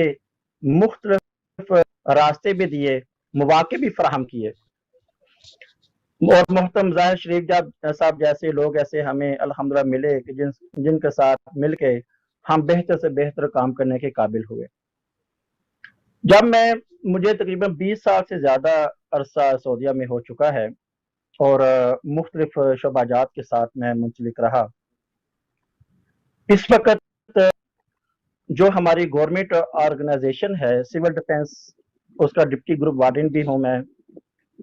مختلف راستے بھی دیے، مواقع بھی فراہم کیے. اور محترم ظاہر شریف صاحب جیسے لوگ ایسے ہمیں الحمدللہ ملے کہ جن کے ساتھ مل کے ہم بہتر سے بہتر کام کرنے کے قابل ہوئے. جب مجھے تقریباً 20 سال سے زیادہ عرصہ سعودیہ میں ہو چکا ہے اور مختلف شعبہ جات کے ساتھ میں منسلک رہا. اس وقت جو ہماری گورنمنٹ آرگنائزیشن ہے سول ڈیفنس، اس کا ڈپٹی گروپ وارڈن بھی ہوں میں،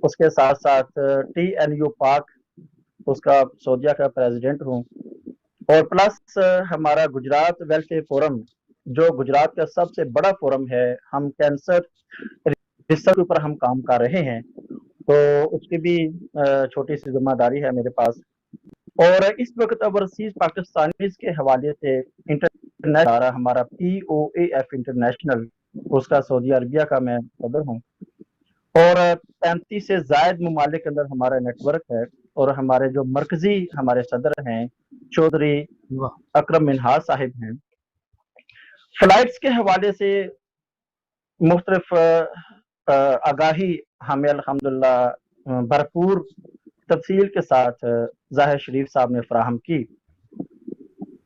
اس کے ساتھ ساتھ TNU پاک اس کا سعودیہ کا پریزیڈنٹ ہوں، اور پلس ہمارا گجرات ویلفیئر فورم جو گجرات کا سب سے بڑا فورم ہے، ہم کینسر ریسرچ پر ہم کام کر رہے ہیں، تو اس کی بھی چھوٹی سی ذمہ داری ہے میرے پاس. اور اس وقت اوورسیز پاکستانیز کے حوالے سے انٹرنیشنل ہمارا POAF انٹرنیشنل، اس کا سعودی عربیہ کا میں صدر ہوں، اور 35 سے زائد ممالک کے اندر ہمارا نیٹ ورک ہے. اور ہمارے جو مرکزی ہمارے صدر ہیں چودھری اکرم منہاج صاحب ہیں. فلائٹس کے حوالے سے مختلف آگاہی ہمیں الحمدللہ بھرپور تفصیل کے ساتھ ظاہر شریف صاحب نے فراہم کی.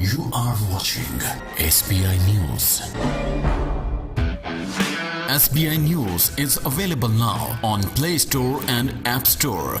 You are watching SBI News. SBI News is available now on Play Store and App Store.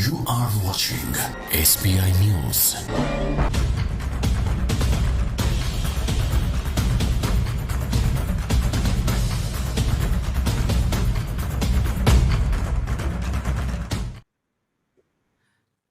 You are watching SBI News.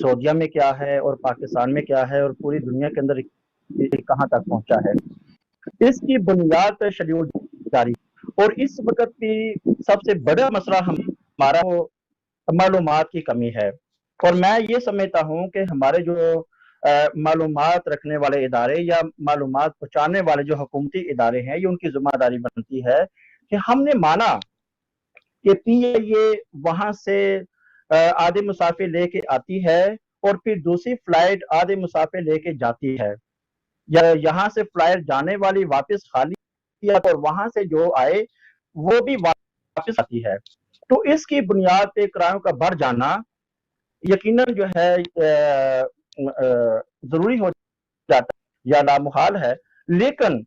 سعودیہ میں کیا ہے اور پاکستان میں کیا ہے اور پوری دنیا کے اندر کہاں تک پہنچا ہے، اس کی بنیاد پہ شیڈول جاری، اور اس وقت کی سب سے بڑا مسئلہ ہمارا معلومات کی کمی ہے۔ اور میں یہ سمجھتا ہوں کہ ہمارے جو معلومات رکھنے والے ادارے یا معلومات پہنچانے والے جو حکومتی ادارے ہیں، یہ ان کی ذمہ داری بنتی ہے کہ ہم نے مانا کہ پی اے وہاں سے آدھے مسافر لے کے آتی ہے اور پھر دوسری فلائٹ آدھے مسافر لے کے جاتی ہے، یا یہاں سے فلائٹ جانے والی واپس خالی اور وہاں سے جو آئے وہ بھی واپس آتی ہے، تو اس کی بنیاد پہ کرایوں کا بڑھ جانا یقیناً جو ہے ضروری ہو جاتا ہے یا نامحال ہے۔ لیکن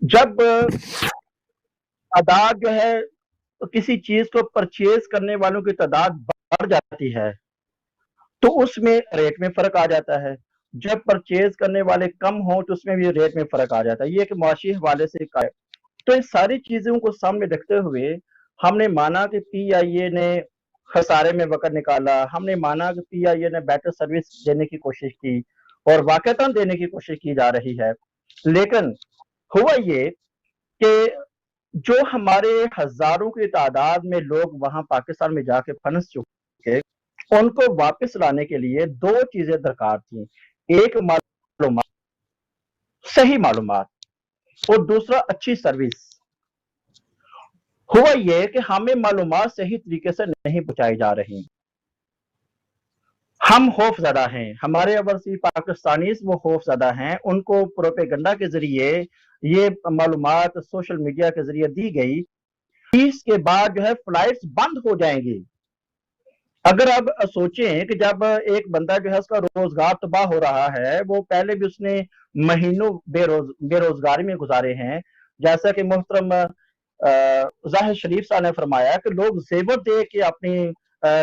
جب تعداد جو ہے کسی چیز کو پرچیز کرنے والوں کی تعداد بڑھ جاتی ہے تو اس میں ریٹ میں فرق آ جاتا ہے، جب پرچیز کرنے والے کم ہوں تو اس میں بھی ریٹ میں فرق آ جاتا ہے، یہ ایک معاشی حوالے سے ہے۔ تو ان ساری چیزوں کو سامنے رکھتے ہوئے ہم نے مانا کہ پی آئی اے نے خسارے میں وقت نکالا، ہم نے مانا کہ پی آئی اے نے بیٹر سروس دینے کی کوشش کی اور واقعتاً دینے کی کوشش کی جا رہی ہے، لیکن ہوا یہ کہ جو ہمارے ہزاروں کی تعداد میں لوگ وہاں پاکستان میں جا کے پھنس چکے، ان کو واپس لانے کے لیے دو چیزیں درکار تھیں، ایک معلومات، صحیح معلومات، اور دوسرا اچھی سروس۔ ہوا یہ کہ ہمیں معلومات صحیح طریقے سے نہیں پہنچائی جا رہی، ہم خوف زدہ ہیں، ہمارے اوورسیز پاکستانیز وہ خوف زدہ ہیں، ان کو پروپیگنڈا کے ذریعے یہ معلومات سوشل میڈیا کے ذریعے دی گئی، اس کے بعد جو ہے فلائٹس بند ہو جائیں گی۔ اگر اب سوچیں کہ جب ایک بندہ جو ہے اس کا روزگار تباہ ہو رہا ہے، وہ پہلے بھی اس نے مہینوں بے روزگاری میں گزارے ہیں، جیسا کہ محترم ظاہر شریف صاحب نے فرمایا کہ لوگ زیور دے کے اپنی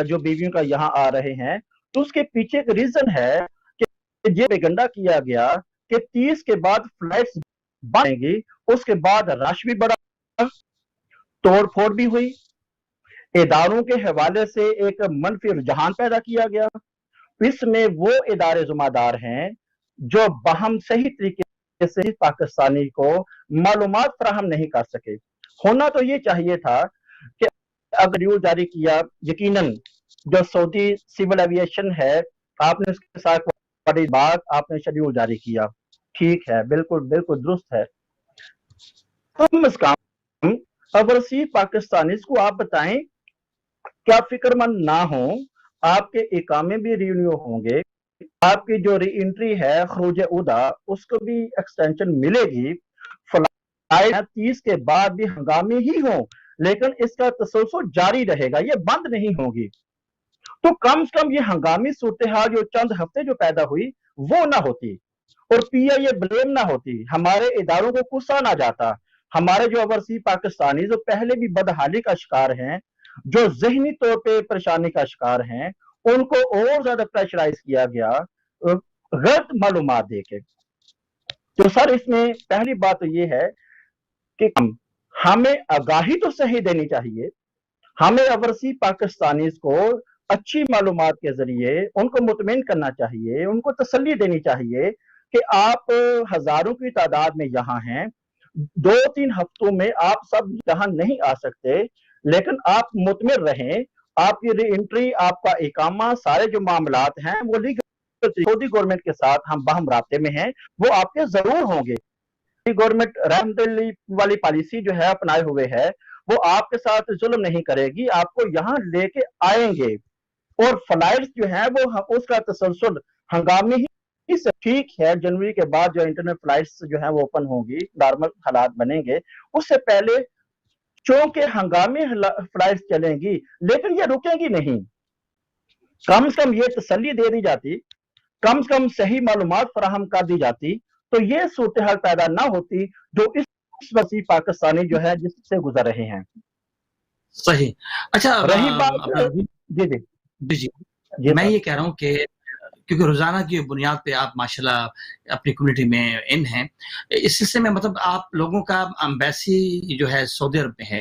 جو بیویوں کا یہاں آ رہے ہیں، تو اس کے پیچھے ایک ریزن ہے کہ یہ پروپیگنڈا کیا گیا کہ 30 کے بعد فلائٹس بند گی، اس کے بعد رش بھی بڑا، توڑ پھوڑ بھی ہوئی، اداروں کے حوالے سے ایک منفی رجحان پیدا کیا گیا، اس میں وہ ادارے ذمہ دار ہیں جو باہم صحیح طریقے سے پاکستانی کو معلومات فراہم نہیں کر سکے۔ ہونا تو یہ چاہیے تھا کہ اگر شیڈول جاری کیا، یقیناً جو سعودی سول ایویشن ہے، آپ نے اس کے ساتھ بڑی بات، آپ نے شیڈول جاری کیا، ٹھیک ہے، بالکل بالکل درست ہے، کم از کم اوورسیز پاکستانیز کو آپ بتائیں کیا فکر مند نہ ہوں، آپ کے اقامے بھی رینیو ہوں گے، آپ کی جو ری انٹری ہے خروج عہدہ اس کو بھی ایکسٹینشن ملے گی، فلائٹ 30 کے بعد بھی ہنگامی ہی ہوں لیکن اس کا تسلسل جاری رہے گا، یہ بند نہیں ہوگی، تو کم از کم یہ ہنگامی صورتحال جو چند ہفتے جو پیدا ہوئی وہ نہ ہوتی اور پی آئی اے بلیم نہ ہوتی، ہمارے اداروں کو کوسا نہ جاتا، ہمارے جو اوورسیز پاکستانی جو پہلے بھی بدحالی کا شکار ہیں، جو ذہنی طور پہ پریشانی کا شکار ہیں، ان کو اور زیادہ پریشرائز کیا گیا غلط معلومات دے کے۔ تو سر اس میں پہلی بات تو یہ ہے کہ ہمیں آگاہی تو صحیح دینی چاہیے، ہمیں اوورسیز پاکستانیز کو اچھی معلومات کے ذریعے ان کو مطمئن کرنا چاہیے، ان کو تسلی دینی چاہیے کہ آپ ہزاروں کی تعداد میں یہاں ہیں، 2-3 ہفتوں میں آپ سب یہاں نہیں آ سکتے، لیکن آپ مطمئن رہیں، آپ کی ری انٹری، آپ کا اقامہ، سارے جو معاملات ہیں وہ لیگل سعودی گورنمنٹ کے ساتھ ہم باہم رابطے میں ہیں، وہ آپ کے ضرور ہوں گے۔ گورنمنٹ رحمت والی پالیسی جو ہے اپنائے ہوئے ہے، وہ آپ کے ساتھ ظلم نہیں کرے گی، آپ کو یہاں لے کے آئیں گے، اور فلائٹس جو ہیں وہ اس کا تسلسل ہنگامی ہی سے ٹھیک ہے، جنوری کے بعد جو انٹرنیٹ فلائٹس جو ہیں وہ اوپن ہوں گی، نارمل حالات بنیں گے، اس سے پہلے چونکہ ہنگامی فلائٹس چلیں گی لیکن یہ رکیں گی نہیں، کم از کم یہ تسلی دے دی جاتی، کم از کم صحیح معلومات فراہم کر دی جاتی تو یہ صورتحال پیدا نہ ہوتی جو اس وسیع پاکستانی جو ہے جس سے گزر رہے ہیں۔ صحیح۔ اچھا رہی بات جی جی میں یہ کہہ رہا ہوں کہ کیونکہ روزانہ کی بنیاد پہ آپ ماشاءاللہ اپنی کمیونٹی میں ان ہیں، اس سلسلے میں مطلب آپ لوگوں کا امبیسی جو ہے سعودی عرب میں ہے،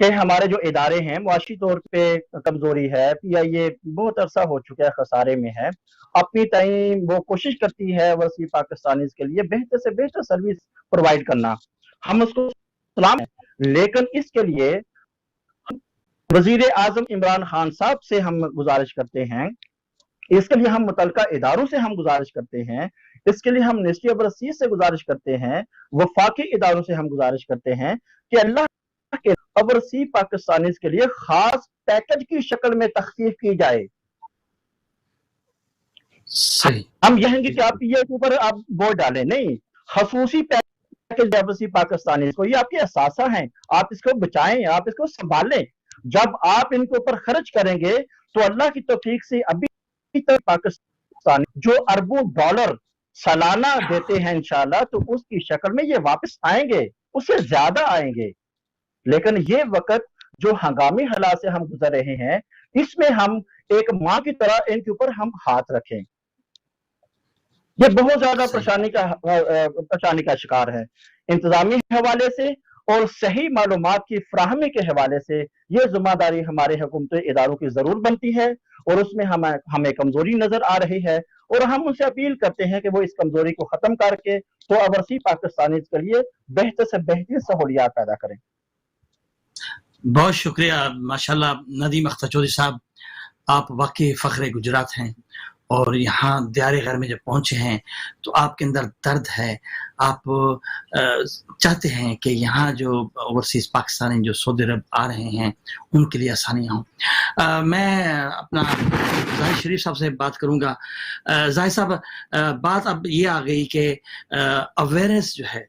کہ ہمارے جو ادارے ہیں معاشی طور پہ کمزوری ہے، پی آئی اے بہت عرصہ ہو چکا ہے خسارے میں ہے، اپنی ٹائم وہ کوشش کرتی ہے وسیع پاکستانیز کے لیے بہتر سے بہتر سروس پرووائڈ کرنا، ہم اس کو سلام ہے، لیکن اس کے لیے وزیر اعظم عمران خان صاحب سے ہم گزارش کرتے ہیں، اس کے لیے ہم متعلقہ اداروں سے ہم گزارش کرتے ہیں، اس کے لیے ہم منسٹری آف رسیز سے گزارش کرتے ہیں، وفاقی اداروں سے ہم گزارش کرتے ہیں کہ اللہ کے اوورسی پاکستانیز کے لیے خاص پیکج کی شکل میں تخفیف کی جائے۔ صحیح، ہم یہ ہیں کہ آپ پی اے کے اوپر آپ ووٹ ڈالیں، نہیں، خصوصی پیکج اوورسی پاکستانیز کو، یہ آپ کے اثاثہ ہیں، آپ اس کو بچائیں، آپ اس کو سنبھالیں، جب آپ ان کے اوپر خرچ کریں گے تو اللہ کی توفیق سے ابھی تک پاکستان جو اربوں ڈالر سالانہ دیتے ہیں انشاءاللہ تو اس کی شکل میں یہ واپس آئیں گے، اس سے زیادہ آئیں گے، لیکن یہ وقت جو ہنگامی حالات سے ہم گزر رہے ہیں اس میں ہم ایک ماں کی طرح ان کے اوپر ہم ہاتھ رکھیں، یہ بہت زیادہ پریشانی کا شکار ہے، انتظامی حوالے سے اور صحیح معلومات کی فراہمی کے حوالے سے یہ ذمہ داری ہمارے حکومتی اداروں کی ضرور بنتی ہے، اور اس میں ہمیں کمزوری نظر آ رہی ہے، اور ہم ان سے اپیل کرتے ہیں کہ وہ اس کمزوری کو ختم کر کے تو اوورسی پاکستانیز کے لیے بہتر سے بہترین سہولیات پیدا کریں۔ بہت شکریہ، ماشاءاللہ ندیم اختر چودھری صاحب، آپ واقعی فخر گجرات ہیں، اور یہاں دیار غیر میں جب پہنچے ہیں تو آپ کے اندر درد ہے، آپ چاہتے ہیں کہ یہاں جو اوورسیز پاکستانی جو سعودی عرب آ رہے ہیں ان کے لیے آسانیاں ہوں۔ میں اپنا ظاہر شریف صاحب سے بات کروں گا۔ ظاہر صاحب، بات اب یہ آ گئی کہ اویئرنیس جو ہے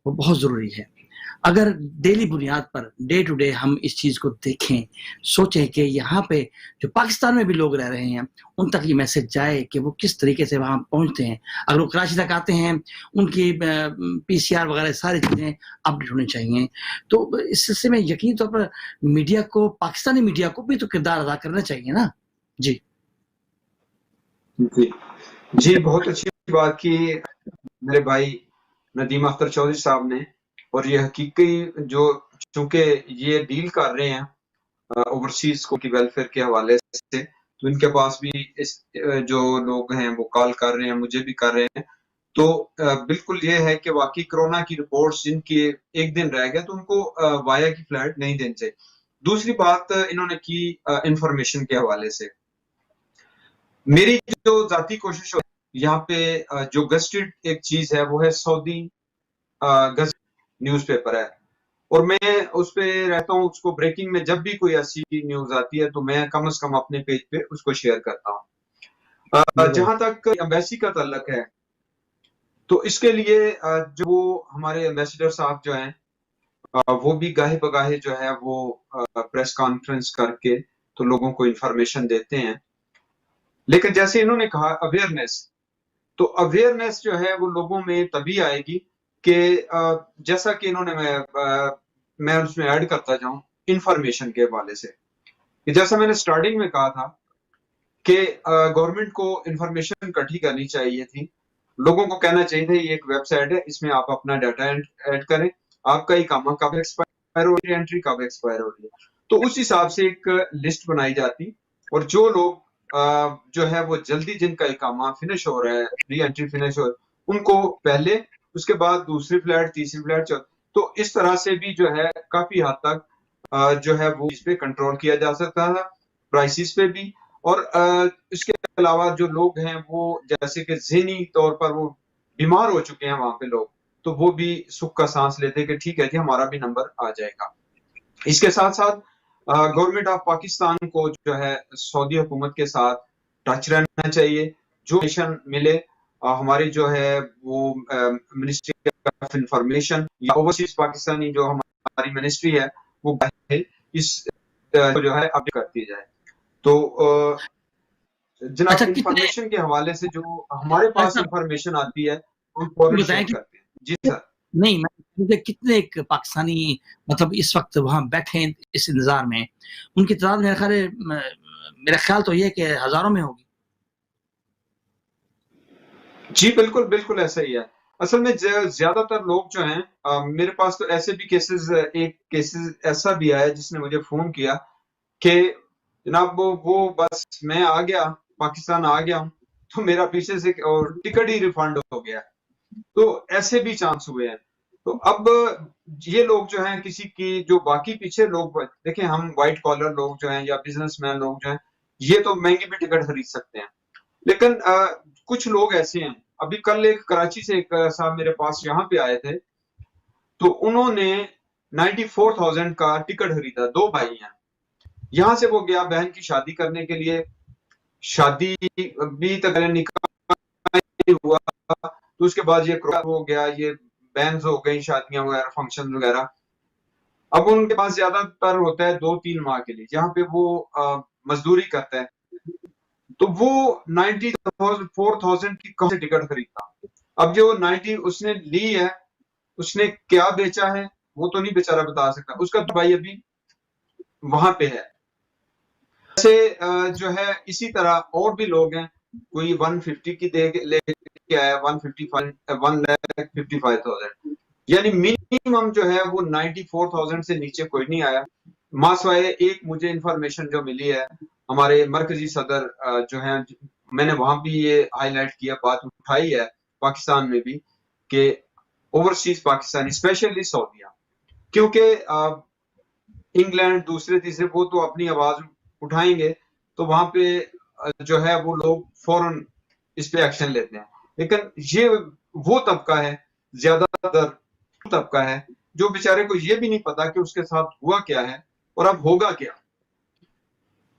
وہ بہت ضروری ہے، اگر ڈیلی بنیاد پر ڈے ٹو ڈے ہم اس چیز کو دیکھیں، سوچیں کہ یہاں پہ جو پاکستان میں بھی لوگ رہ رہے ہیں ان تک یہ میسج جائے کہ وہ کس طریقے سے وہاں پہنچتے ہیں، اگر وہ کراچی تک آتے ہیں ان کی پی سی آر وغیرہ ساری چیزیں اپڈیٹ ہونی چاہیے، تو اس سلسلے میں یقینی طور پر میڈیا کو، پاکستانی میڈیا کو بھی تو کردار ادا کرنا چاہیے نا۔ جی جی بہت اچھی بات کی میرے بھائی ندیم اختر چودھری صاحب نے، اور یہ حقیقی جو چونکہ یہ ڈیل کر رہے ہیں اوورسیز کو کی ویلفیئر کے حوالے سے، تو ان کے پاس بھی جو لوگ ہیں وہ کال کر رہے ہیں، مجھے بھی کر رہے ہیں، تو بالکل یہ ہے کہ واقعی کرونا کی رپورٹس جن کی ایک دن رہ گئے تو ان کو وایا کی فلائٹ نہیں دینی چاہیے۔ دوسری بات انہوں نے کی انفارمیشن کے حوالے سے، میری جو ذاتی کوشش یہاں پہ جو گزٹڈ ایک چیز ہے وہ ہے سعودی گزٹ نیوز پیپر ہے، اور میں اس پہ رہتا ہوں، اس کو بریکنگ میں جب بھی کوئی ایسی نیوز آتی ہے تو میں کم از کم اپنے پیج پہ اس کو شیئر کرتا ہوں۔ جہاں تک ایمبیسی کا تعلق ہے تو اس کے لیے جو ہمارے ایمبیسڈر صاحب جو ہیں وہ بھی گاہے بگاہے جو ہے وہ پریس کانفرنس کر کے تو لوگوں کو انفارمیشن دیتے ہیں، لیکن جیسے انہوں نے کہا اویئرنیس، تو اویئرنیس جو ہے وہ لوگوں میں تبھی آئے گی کہ جیسا کہ انہوں نے میں اس میں ایڈ کرتا جاؤں انفارمیشن کے حوالے سے، کہ جیسا میں نے سٹارٹنگ میں کہا تھا کہ گورنمنٹ کو انفارمیشن اکٹھی کرنی چاہیے تھی، لوگوں کو کہنا چاہیے تھا یہ ایک ویب سائٹ ہے، اس میں آپ اپنا ڈیٹا ایڈ کریں، آپ کا اقامہ کب ایکسپائر ہو رہی ہے، انٹری کب ایکسپائر ہو رہی ہے، تو اس حساب سے ایک لسٹ بنائی جاتی، اور جو لوگ جو ہے وہ جلدی جن کا اقامہ فنش ہو رہا ہے، ری انٹری فنش ہو رہا ہے، ان کو پہلے، اس کے بعد دوسری فلائٹ، تیسری فلائٹ، تو اس طرح سے بھی جو ہے کافی حد تک جو ہے وہ اس پہ کنٹرول کیا جا سکتا ہے، پرائسز پہ بھی، اور اس کے علاوہ جو لوگ ہیں وہ جیسے کہ ذہنی طور پر وہ بیمار ہو چکے ہیں وہاں پہ لوگ، تو وہ بھی سکھ کا سانس لیتے کہ ٹھیک ہے جی ہمارا بھی نمبر آ جائے گا۔ اس کے ساتھ ساتھ گورنمنٹ آف پاکستان کو جو ہے سعودی حکومت کے ساتھ ٹچ رہنا چاہیے، جو مشن ملے ہماری جو ہے وہ منسٹری آف انفارمیشن یا اوورسیز پاکستانی جو ہماری منسٹری ہے وہ اس جو ہے اپڈیٹ کرتی جائے۔ تو جناب انفارمیشن کے حوالے سے جو ہمارے پاس انفارمیشن آتی ہے ہم فوراً شیئر کرتے ہیں۔ جی سر۔ نہیں، میں کتنے ایک پاکستانی مطلب اس وقت وہاں بیٹھے اس انتظار میں، ان کی تعداد میرا خیال تو یہ کہ ہزاروں میں ہوگی۔ جی بالکل بالکل ایسا ہی ہے، اصل میں زیادہ تر لوگ جو ہیں میرے پاس تو ایسے بھی کیسز، ایک کیسز ایسا بھی آیا جس نے مجھے فون کیا کہ جناب وہ بس میں آ گیا، پاکستان آ گیا ہوں تو میرا پیچھے سے اور ٹکٹ ہی ریفنڈ ہو گیا. تو ایسے بھی چانس ہوئے ہیں. تو اب یہ لوگ جو ہیں کسی کی جو باقی پیچھے لوگ دیکھیں، ہم وائٹ کالر لوگ جو ہیں یا بزنس مین لوگ جو ہیں یہ تو مہنگی بھی ٹکٹ خرید سکتے ہیں، لیکن کچھ لوگ ایسے ہیں. ابھی کل ایک کراچی سے ایک صاحب میرے پاس یہاں پہ آئے تھے، تو انہوں نے 94,000 کا ٹکٹ خریدا. 2 بھائی ہیں، یہاں سے وہ گیا بہن کی شادی کرنے کے لیے. شادی بھی تک نکاح ہوا تو اس کے بعد یہ کرونا ہو گیا، یہ بینز ہو گئی، شادیاں وغیرہ، فنکشن وغیرہ. اب ان کے پاس زیادہ تر ہوتا ہے 2-3 ماہ کے لیے جہاں پہ وہ مزدوری کرتا ہے. تو وہ 94,000 کی کم سے ٹکٹ خریدتا. اب جو 90 اس نے لی ہے، اس نے کیا بیچا ہے وہ تو نہیں بیچارہ بتا سکتا. اس کا بھائی ابھی وہاں پہ ہے. ایسے جو ہے اسی طرح اور بھی لوگ ہیں. کوئی 150 کی لے کے آیا، 1,55,000، یعنی منیمم جو ہے وہ 94,000 سے نیچے کوئی نہیں آیا. ماسوائے ایک مجھے انفارمیشن جو ملی ہے، ہمارے مرکزی صدر جو ہیں، میں نے وہاں بھی یہ ہائی لائٹ کیا، بات اٹھائی ہے پاکستان میں بھی، کہ اوورسیز پاکستانی اسپیشلی سعودیہ، کیونکہ انگلینڈ دوسرے تیسرے وہ تو اپنی آواز اٹھائیں گے تو وہاں پہ جو ہے وہ لوگ فوراً اس پہ ایکشن لیتے ہیں. لیکن یہ وہ طبقہ ہے، زیادہ تر طبقہ ہے جو بیچارے کو یہ بھی نہیں پتا کہ اس کے ساتھ ہوا کیا ہے اور اب ہوگا کیا.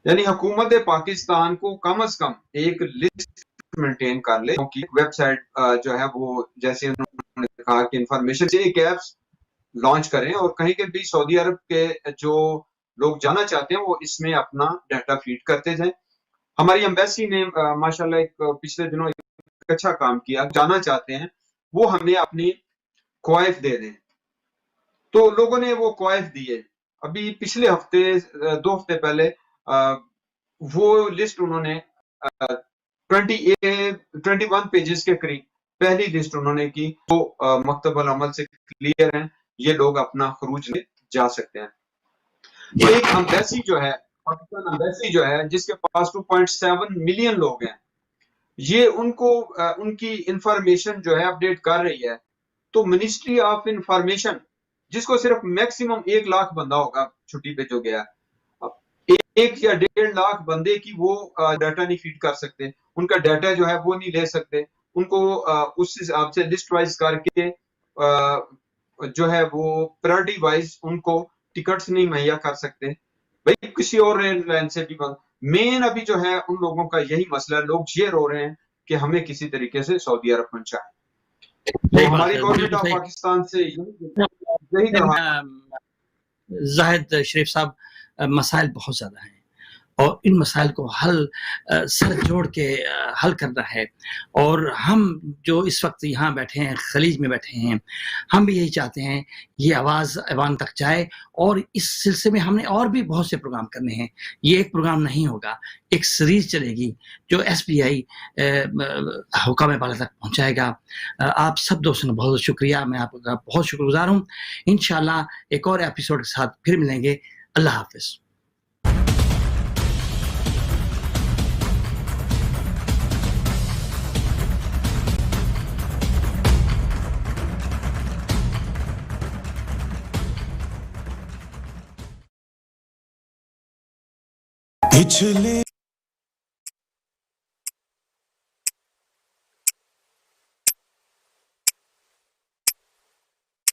یعنی حکومت پاکستان کو کم از کم ایک لسٹ مینٹین کر لے، کیونکہ ویب سائٹ جو ہے وہ جیسے انہوں نے کہا کہ انفارمیشن سے ایک ایپس لانچ کریں، اور کہیں کہ بھی سعودی عرب کے جو لوگ جانا چاہتے ہیں وہ اس میں اپنا ڈیٹا فیڈ کرتے جائیں. ہماری ایمبیسی نے ماشاءاللہ ایک پچھلے دنوں ایک اچھا کام کیا. جانا چاہتے ہیں وہ ہمیں اپنی کوائف دے دیں، تو لوگوں نے وہ کوائف دیے. ابھی پچھلے ہفتے 2 ہفتے پہلے وہ لسٹ انہوں نے 21 پیجز کے قریب پہلی لسٹ انہوں نے کی. وہ مکتب العمل سے کلیئر ہیں، یہ لوگ اپنا خروج لے جا سکتے ہیں. تو ایک ایمبیسی جو ہے، پاکستان ایمبیسی جو ہے جس کے پاس 2.7 ملین لوگ ہیں، یہ ان کو ان کی انفارمیشن جو ہے اپڈیٹ کر رہی ہے. تو منسٹری آف انفارمیشن جس کو صرف میکسیمم 1 لاکھ بندہ ہوگا چھٹی پہ جو گیا، 1 یا 1.5 لاکھ بندے کی وہ ڈیٹا نہیں فیڈ کر سکتے. ان کا ڈیٹا جو ہے وہ نہیں لے سکتے. ان کو اس حساب سے لسٹ وائز کر کے جو ہے وہ پرائرٹی وائز ان کو ٹکٹس نہیں مہیا کر سکتے. بھائی کسی اور ریل لائن سے بھی مین ابھی جو ہے ان لوگوں کا یہی مسئلہ ہے. لوگ یہ رو رہے ہیں کہ ہمیں کسی طریقے سے سعودی عرب پہنچائے. تو ہماری گورنمنٹ آف پاکستان سے یہی کہا. زاہد شریف صاحب، مسائل بہت زیادہ ہیں اور ان مسائل کو سر جوڑ کے حل کرنا ہے. اور ہم جو اس وقت یہاں بیٹھے ہیں، خلیج میں بیٹھے ہیں، ہم بھی یہی چاہتے ہیں یہ آواز ایوان تک جائے. اور اس سلسلے میں ہم نے اور بھی بہت سے پروگرام کرنے ہیں. یہ ایک پروگرام نہیں ہوگا، ایک سیریز چلے گی جو SBI حکام بالا تک پہنچائے گا. آپ سب دوستوں نے بہت شکریہ، میں آپ کا بہت شکر گزار ہوں. انشاءاللہ ایک اور ایپیسوڈ کے ساتھ پھر ملیں گے. اللہ حافظ. پچھلے